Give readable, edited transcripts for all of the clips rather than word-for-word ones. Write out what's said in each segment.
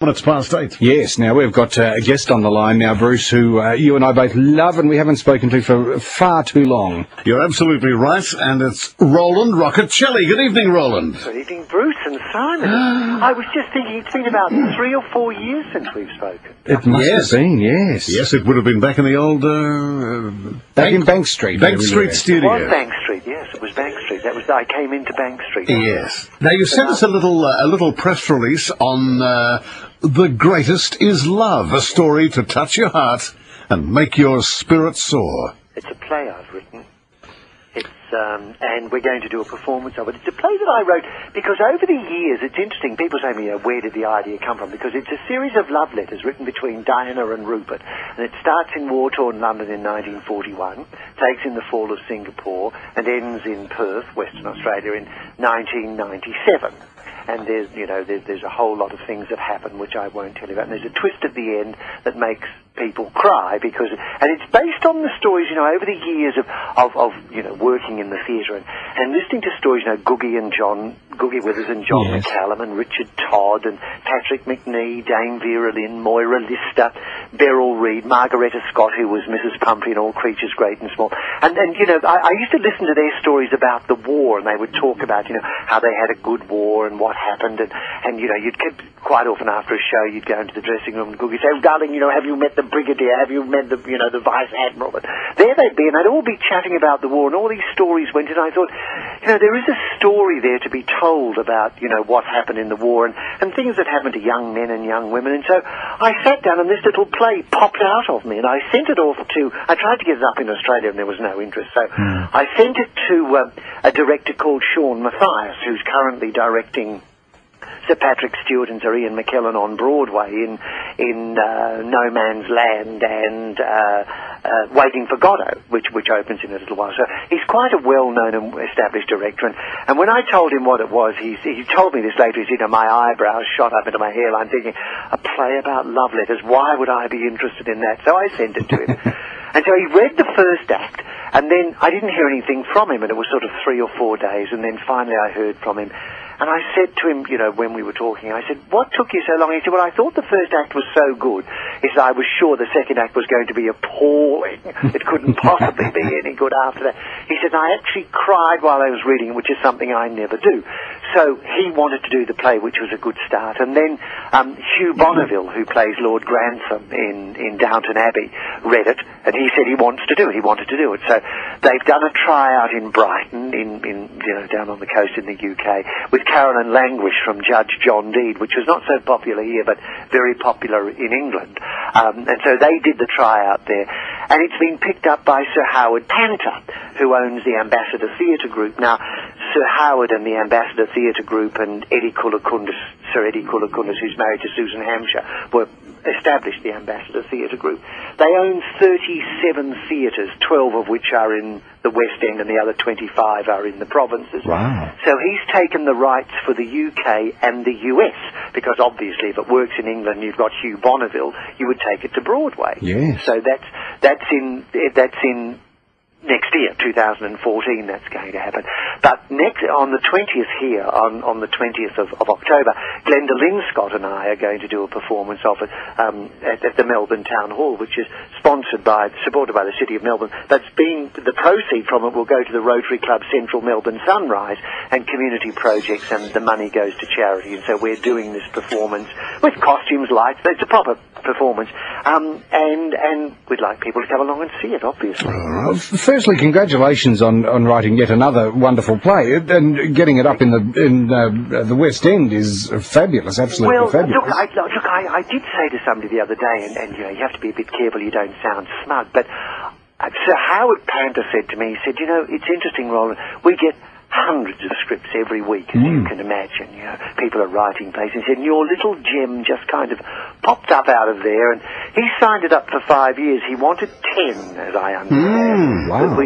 It's past 8. Yes, now we've got a guest on the line now, Bruce, who you and I both love and we haven't spoken to for far too long. You're absolutely right, and it's Roland Roccacelli. Good evening, Roland. Good evening, Bruce and Simon. I was just thinking, it's been about 3 or 4 years since we've spoken. It must have been, yes. Yes, it would have been back in the old... back in Bank Street. Bank Street It studio. was Bank Street, yes, it was Bank Street. I came into Bank Street. Yes. Now, you sent us a little press release on... The Greatest is Love, a story to touch your heart and make your spirit soar. It's a play I've written. And we're going to do a performance of it. It's a play that I wrote because over the years, it's interesting, people say to me, where did the idea come from? Because it's a series of love letters written between Diana and Rupert. And it starts in war-torn London in 1941, takes in the fall of Singapore, and ends in Perth, Western Australia, in 1997. And there's a whole lot of things that happen which I won't tell you about. And there's a twist at the end that makes people cry and it's based on the stories, over the years of working in the theatre and listening to stories, Googie Withers and John McCallum and Richard Todd and Patrick McNee, Dame Vera Lynn, Moira Lister, Beryl Reid, Margaretta Scott, who was Mrs. Pumphrey in All Creatures Great and Small. And I used to listen to their stories about the war, and they would talk about, how they had a good war and what happened, and you'd quite often after a show, you'd go into the dressing room and Googie say, "Oh, darling, have you met the Brigadier? Have you met the Vice Admiral?" And there they'd be, and they'd all be chatting about the war, and all these stories went in. I thought, there is a story there to be told about, what happened in the war and things that happened to young men and young women. And so I sat down and this little play popped out of me, and I sent it off I tried to get it up in Australia and there was no interest. So I sent it to a director called Sean Mathias, who's currently directing Sir Patrick Stewart and Sir Ian McKellen on Broadway in No Man's Land and Waiting for Godot, which opens in a little while. So he's quite a well-known and established director. And when I told him what it was, he told me this later. He said, my eyebrows shot up into my hairline, thinking, a play about love letters. Why would I be interested in that? So I sent it to him. And so he read the first act, and then I didn't hear anything from him, and it was sort of 3 or 4 days, and then finally I heard from him. And I said to him, when we were talking, I said, "What took you so long?" He said, "Well, I thought the first act was so good. He said, I was sure the second act was going to be appalling. It couldn't possibly be any good after that." He said, "I actually cried while I was reading, which is something I never do." So he wanted to do the play, which was a good start. And then Hugh Bonneville, who plays Lord Grantham in Downton Abbey, read it, and he said he wanted to do it. So they've done a tryout in Brighton, down on the coast in the UK, with Carolyn Languish from Judge John Deed, which was not so popular here, but very popular in England. And so they did the tryout there. And it's been picked up by Sir Howard Panter, who owns the Ambassador Theatre Group. Now, Sir Howard and the Ambassador Theatre Group and Sir Eddie Kulakundis, who's married to Susan Hampshire, established the Ambassador Theatre Group. They own 37 theatres, 12 of which are in the West End and the other 25 are in the provinces. Wow. So he's taken the rights for the UK and the US, because obviously if it works in England, you've got Hugh Bonneville, you would take it to Broadway. Yes. So that's in next year, 2014, that's going to happen. But on the 20th here, on the 20th of October, Glenda Linscott and I are going to do a performance of it at the Melbourne Town Hall, which is supported by the City of Melbourne. The proceeds from it will go to the Rotary Club Central Melbourne Sunrise and community projects, and the money goes to charity. And so we're doing this performance with costumes, lights. It's a proper performance, and we'd like people to come along and see it, obviously. Firstly, congratulations on writing yet another wonderful play, and getting it up in the West End is fabulous, absolutely fabulous. Look, I did say to somebody the other day, and you have to be a bit careful you don't sound smug, but Sir Howard Panter said to me, he said, it's interesting, Roland, we get hundreds of scripts every week, as you can imagine. People are writing plays. He said, and your little gem just kind of popped up out of there, and he signed it up for 5 years. He wanted 10, as I understand. Wow.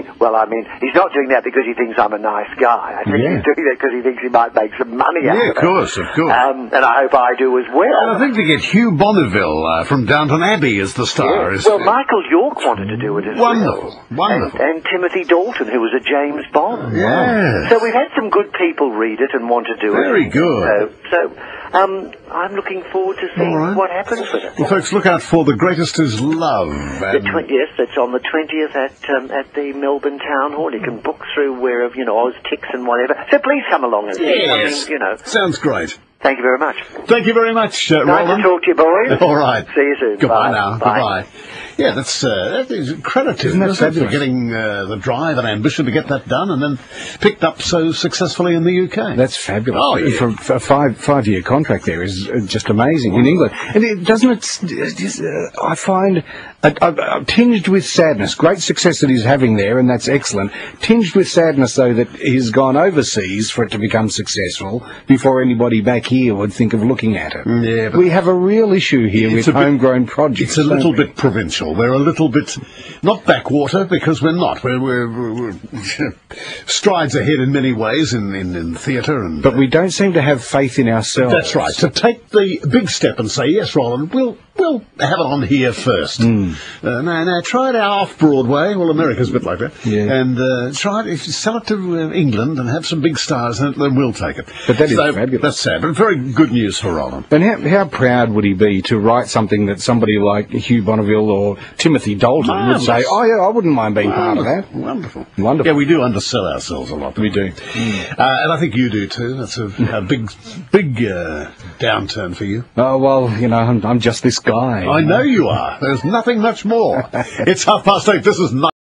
He's not doing that because he thinks I'm a nice guy. I think he's doing that because he thinks he might make some money out of it. Of course. And I hope I do as well. And I think they get Hugh Bonneville from Downton Abbey as the star. Yes. Well, Michael York wanted to do it as well. Wonderful. And Timothy Dalton, who was a James Bond. Yeah. So we've had some good people read it and want to do it. Very good. So I'm looking forward to seeing what happens with it. Well, folks, look out for The Greatest Is Love. Yes, that's on the 20th at the Melbourne Town Hall. You can book through wherever, Oztix and whatever. So please come along and see Yes. something, Sounds great. Thank you very much. Thank you very much, Nice Roland. to talk to you, boys. All right. See you soon. Goodbye Bye. now. Bye. Goodbye. Yeah, that is credit to Isn't that him, isn't it, for fabulous? getting the drive and ambition to get that done and then picked up so successfully in the UK. That's fabulous. Oh, yeah. For a five-year contract there is just amazing in England. And I find tinged with sadness. Great success that he's having there, and that's excellent. Tinged with sadness, though, that he's gone overseas for it to become successful before anybody back here would think of looking at it. Yeah, but We have a real issue here with homegrown produce. it's a little bit provincial. We're a little bit, not backwater, because we're not. We're strides ahead in many ways in theatre. But we don't seem to have faith in ourselves. That's right. To take the big step and say, yes, Roland, we'll have it on here first. Now, try it out off Broadway. Well, America's a bit like that. Yeah. And try it, if you sell it to England and have some big stars in it, then we'll take it. But that is fabulous. That's sad, but very good news for Roland. And how proud would he be to write something that somebody like Hugh Bonneville or Timothy Dalton would say, oh, yeah, I wouldn't mind being part of that. Wonderful. Wonderful. Yeah, we do undersell ourselves a lot. We do. And I think you do too. That's a big downturn for you. Oh, well, I'm just this guy. I know you are. There's nothing much more. It's 8:30. This is